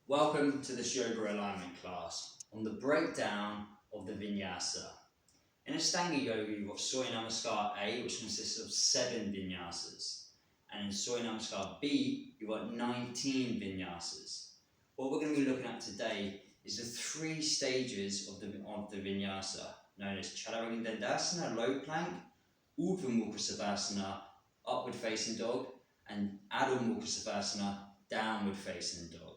Welcome to this yoga alignment class on the breakdown of the Vinyasa. In Ashtanga Yoga, you've got Surya Namaskar A, which consists of 7 Vinyasas. And in Surya Namaskar B, you've got 19 Vinyasas. What we're going to be looking at today is the 3 stages of the Vinyasa, known as Chaturanga Dandasana, low plank, Urdhva Mukha Savasana, upward facing dog, and Adho Mukha Savasana, downward facing dog.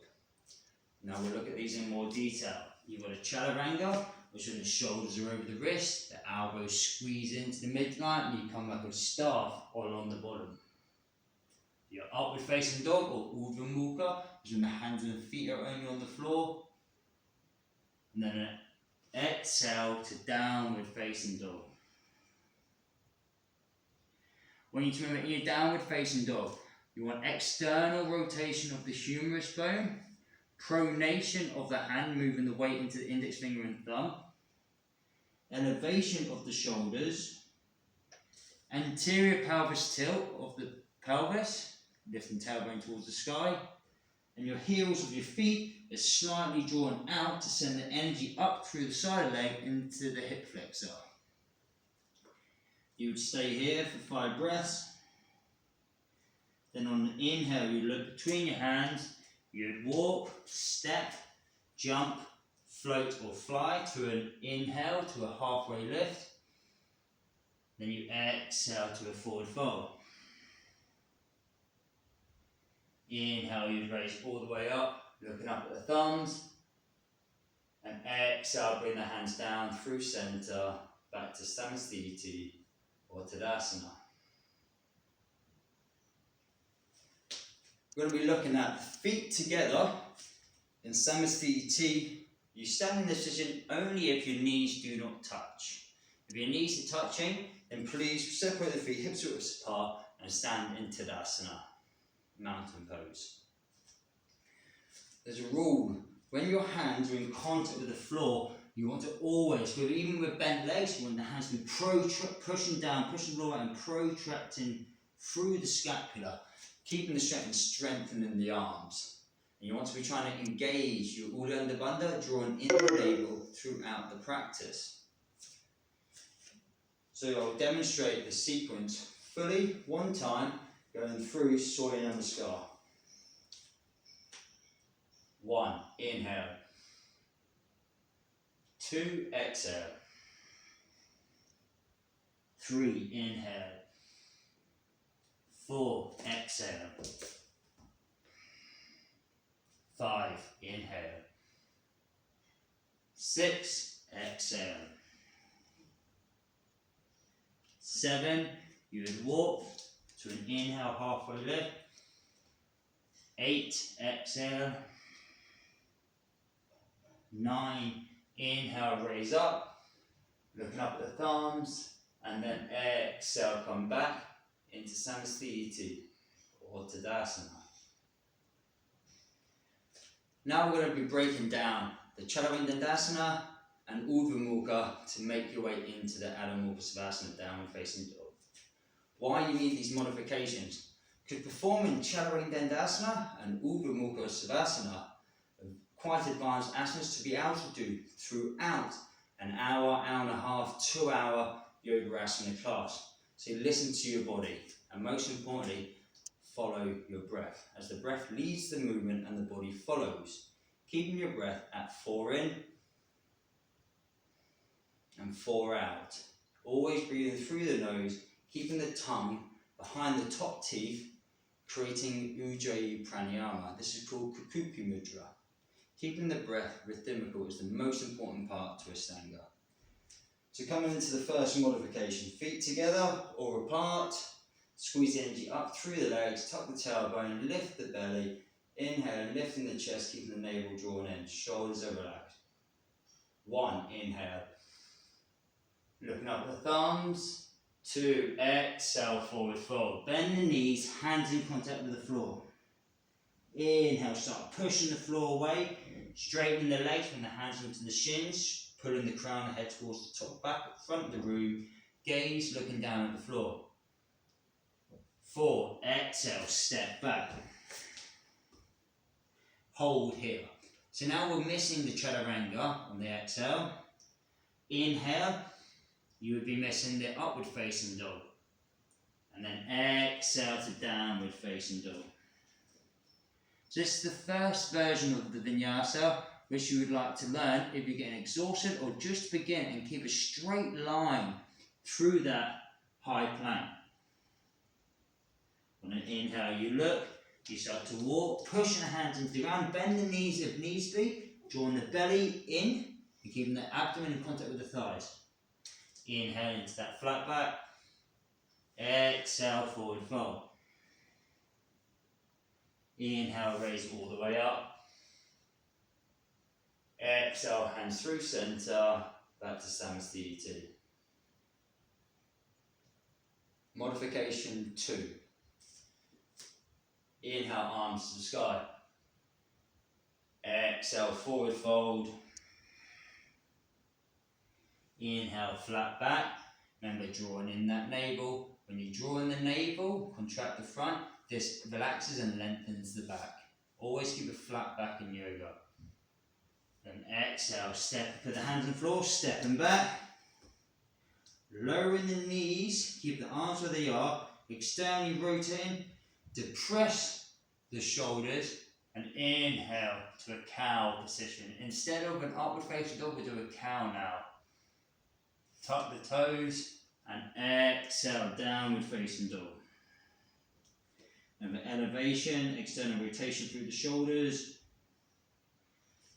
Now we'll look at these in more detail. You've got a Chaturanga, which when the shoulders are over the wrist, the elbows squeeze into the midline, and you come like a staff along the bottom. Your upward facing dog, or Urdhva Mukha, which when the hands and the feet are only on the floor. And then an exhale to downward facing dog. When you remember in your downward facing dog, you want external rotation of the humerus bone, pronation of the hand, moving the weight into the index finger and thumb, elevation of the shoulders, anterior pelvis tilt of the pelvis, lifting tailbone towards the sky, and your heels of your feet are slightly drawn out to send the energy up through the side of the leg into the hip flexor. You would stay here for 5 breaths. Then on an inhale, you look between your hands. You'd walk, step, jump, float or fly to an inhale to a halfway lift. Then you exhale to a forward fold. Inhale, you'd raise all the way up, looking up at the thumbs. And exhale, bring the hands down through center, back to Samasthiti or Tadasana. We're going to be looking at the feet together in Samasthiti. You stand in this position only if your knees do not touch. If your knees are touching, then please separate the feet hips width apart and stand in Tadasana, mountain pose. There's a rule: when your hands are in contact with the floor, you want to always, even with bent legs, you want the hands to be pushing down, pushing the floor and protracting through the scapula, keeping the strength and strengthening the arms. And you want to be trying to engage your Uddiyana Bandha, drawn in the navel throughout the practice. So I'll demonstrate the sequence fully, one time, going through Surya Namaskar. 1, inhale. 2, exhale. 3, inhale. 4, exhale. 5, inhale. 6, exhale. 7, you would walk to an inhale, halfway lift. 8, exhale. 9, inhale, raise up, looking up at the thumbs, and then exhale, come back into Samasthiti or Tadasana. Now we're going to be breaking down the Chaturanga Dandasana and Urdhva Mukha to make your way into the Adho Mukha Savasana, downward facing dog. Why you need these modifications? Because performing Chaturanga Dandasana and Urdhva Mukha Savasana are quite advanced asanas to be able to do throughout an hour, hour and a half, 2 hour yoga asana class. So you listen to your body, and most importantly, follow your breath, as the breath leads the movement and the body follows. Keeping your breath at 4 in and 4 out. Always breathing through the nose, keeping the tongue behind the top teeth, creating Ujjayi Pranayama. This is called Kukupi Mudra. Keeping the breath rhythmical is the most important part to Ashtanga. So coming into the first modification, feet together or apart, squeeze the energy up through the legs, tuck the tailbone, lift the belly, inhale, lifting the chest, keeping the navel drawn in, shoulders are relaxed. 1, inhale, looking up at the thumbs. 2, exhale, forward fold. Bend the knees, hands in contact with the floor. Inhale, start pushing the floor away, straighten the legs, bring the hands into the shins, pulling the crown of the head towards the top, back, front of the room, gaze looking down at the floor. 4, exhale, step back. hold here. So now we're missing the chaturanga on the exhale. Inhale, you would be missing the upward facing dog. And then exhale to downward facing dog. So this is the first version of the vinyasa which you would like to learn if you're getting exhausted or just begin, and keep a straight line through that high plank. On an inhale you look, you start to walk, pushing the hands into the ground, bend the knees if needs be, drawing the belly in and keeping the abdomen in contact with the thighs. Inhale into that flat back, exhale forward fold. Inhale, raise all the way up. Exhale, hands through centre, back to Samasthiti. Modification 2. Inhale, arms to the sky. Exhale, forward fold. Inhale, flat back. Remember, drawing in that navel. When you draw in the navel, contract the front. This relaxes and lengthens the back. Always keep a flat back in yoga. Then exhale, put the hands on the floor, stepping back. Lowering the knees, keep the arms where they are, externally rotating, depress the shoulders, and inhale to a cow position. Instead of an upward facing dog, we do a cow now. Tuck the toes, and exhale, downward facing dog. Remember, elevation, external rotation through the shoulders.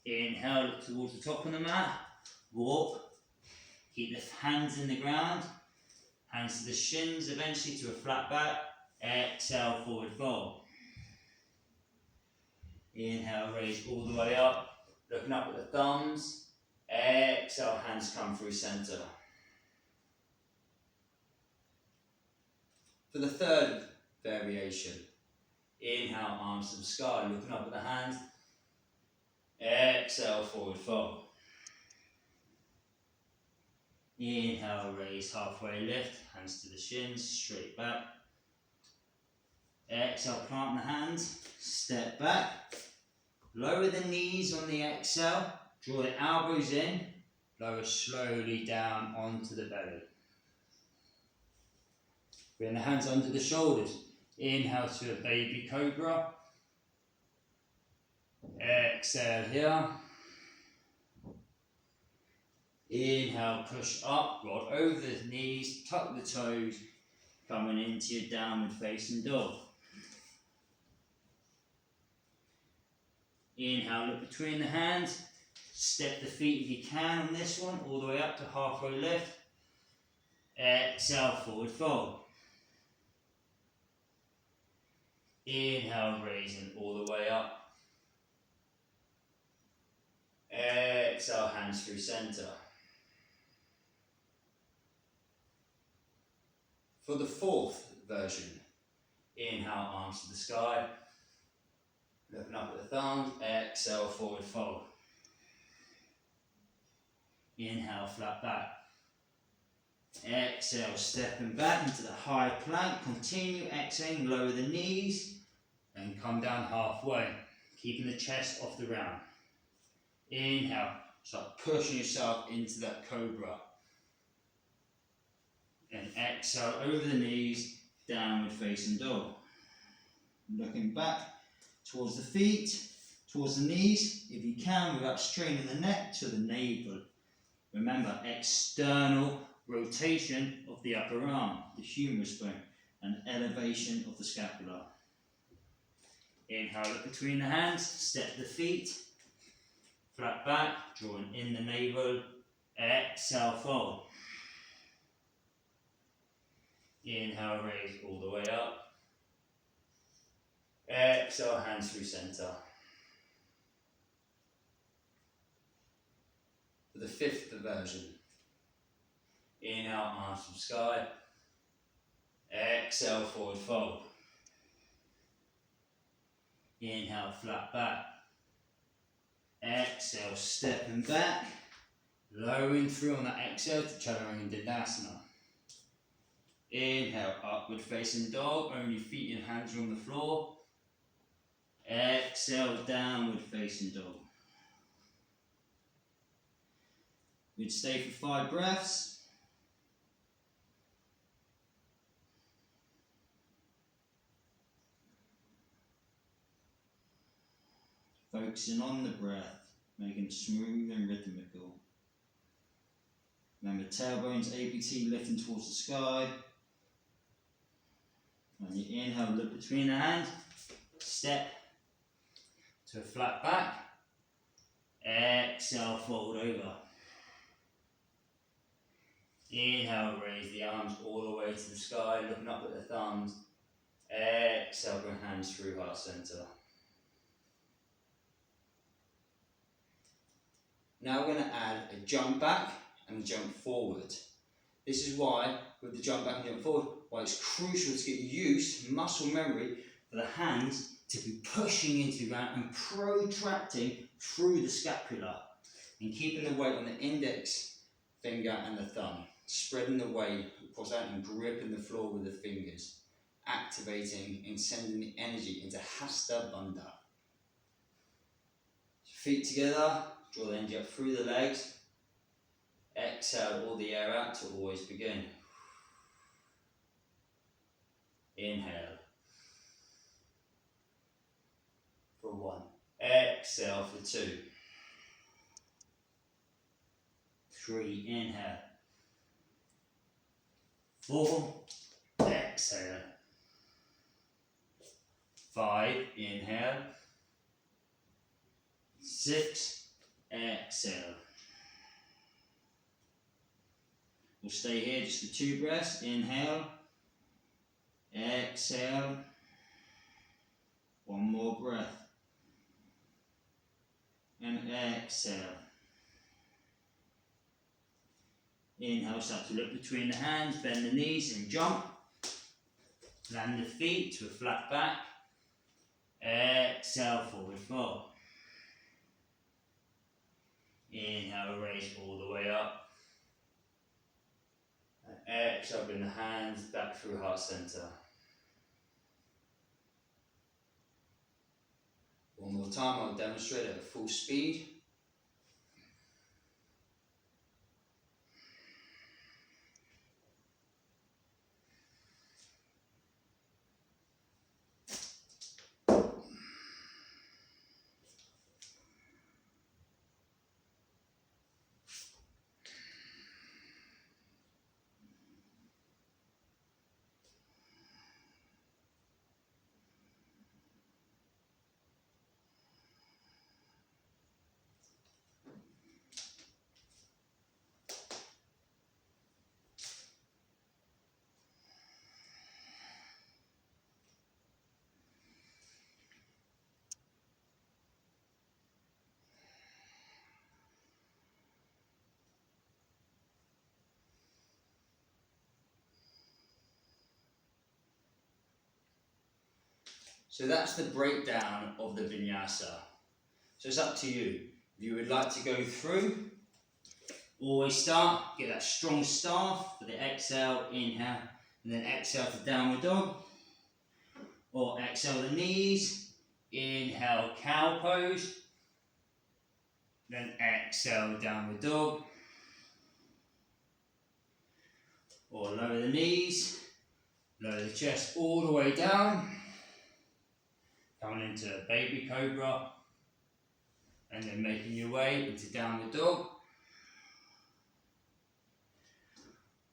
Inhale, look towards the top of the mat. Walk. Keep the hands in the ground. Hands to the shins, eventually to a flat back. Exhale, forward fold. Inhale, raise all the way up. Looking up at the thumbs. Exhale, hands come through centre. For the third variation, inhale, arms to the sky, looking up at the hands. Exhale, forward fold. Inhale, raise, halfway lift, hands to the shins, straight back. Exhale, plant the hands, step back. Lower the knees on the exhale, draw the elbows in, lower slowly down onto the belly. Bring the hands under the shoulders. Inhale to a baby cobra. Exhale here. Inhale, push up, roll over the knees, tuck the toes, coming into your downward facing dog. Inhale, look between the hands, step the feet if you can on this one, all the way up to halfway lift. Exhale, forward fold. Inhale, raising all the way up. Exhale, hands through centre. For the fourth version, inhale, arms to the sky. Looking up at the thumbs, exhale, forward fold. Inhale, flat back. Exhale, stepping back into the high plank. Continue exhaling, lower the knees and come down halfway, keeping the chest off the ground. Inhale, start pushing yourself into that cobra. And exhale, over the knees, downward facing dog. Looking back towards the feet, towards the knees, if you can, without straining the neck to the navel. Remember, external rotation of the upper arm, the humerus bone, and elevation of the scapula. Inhale, look between the hands, step the feet, flat back, drawing in the navel, exhale, fold. Inhale, raise all the way up. Exhale, hands through centre. For the fifth version, inhale, arms from sky. Exhale, forward fold. Inhale, flat back. Exhale, stepping back. Lowering through on that exhale to Chaturanga Dandasana. Inhale, upward facing dog. Only feet and hands are on the floor. Exhale, downward facing dog. We'd stay for 5 breaths. Focusing on the breath, making it smooth and rhythmical. Remember, tailbones, APT lifting towards the sky. On your inhale, look between the hands, step to a flat back. Exhale, fold over. Inhale, raise the arms all the way to the sky, looking up at the thumbs. Exhale, bring hands through heart center. Now we're going to add a jump back and a jump forward. This is why, with the jump back and jump forward, why it's crucial to get used, muscle memory, for the hands to be pushing into the ground and protracting through the scapula and keeping the weight on the index finger and the thumb, spreading the weight across out and gripping the floor with the fingers, activating and sending the energy into Hasta Bandha. Feet together, draw the energy up through the legs. Exhale all the air out to always begin. Inhale for 1. Exhale for 2. 3, inhale. 4, exhale. 5, inhale. 6, exhale. We'll stay here just for 2 breaths. Inhale, exhale. 1 more breath. And exhale. Inhale, start to look between the hands, bend the knees and jump. Land the feet to a flat back. Exhale, forward fold. Inhale, raise all the way up. And exhale, bring the hands back through heart center. One more time, I'll demonstrate at full speed. So that's the breakdown of the Vinyasa. So it's up to you. If you would like to go through, always start, get that strong staff for the exhale, inhale, and then exhale to downward dog. Or exhale the knees, inhale cow pose, then exhale downward dog. Or lower the knees, lower the chest all the way down. Coming into baby cobra, and then making your way into downward dog.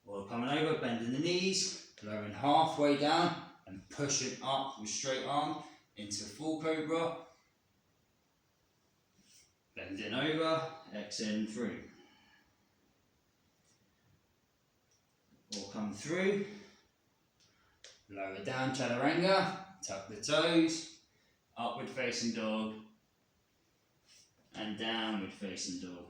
Or coming over, bending the knees, lowering halfway down, and pushing up with straight arm into full cobra. Bending over, exhaling through. Or come through, lower down, chaturanga, tuck the toes. Upward facing dog and downward facing dog.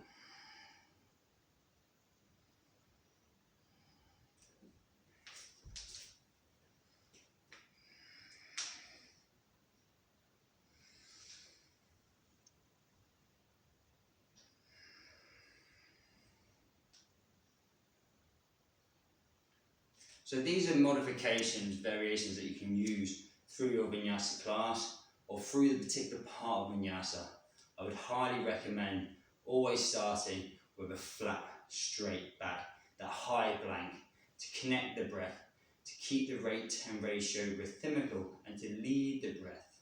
So these are modifications, variations that you can use through your Vinyasa class. or through the particular part of Vinyasa, I would highly recommend always starting with a flat, straight back, that high plank, to connect the breath, to keep the rate and ratio rhythmical, and to lead the breath.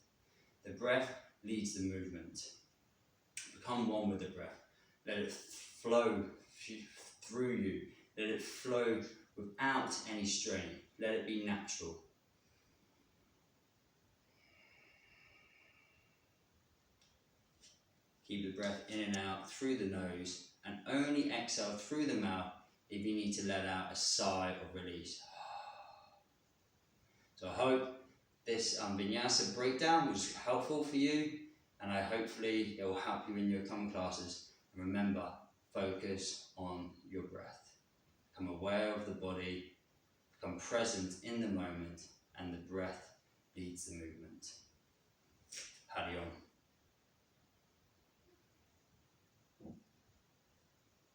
The breath leads the movement. Become one with the breath. Let it flow through you. Let it flow without any strain. Let it be natural. Keep the breath in and out through the nose, and only exhale through the mouth if you need to let out a sigh of release. So I hope this Vinyasa breakdown was helpful for you, and hopefully it will help you in your coming classes. And remember, focus on your breath. Become aware of the body, become present in the moment, and the breath leads the movement. Hari Om.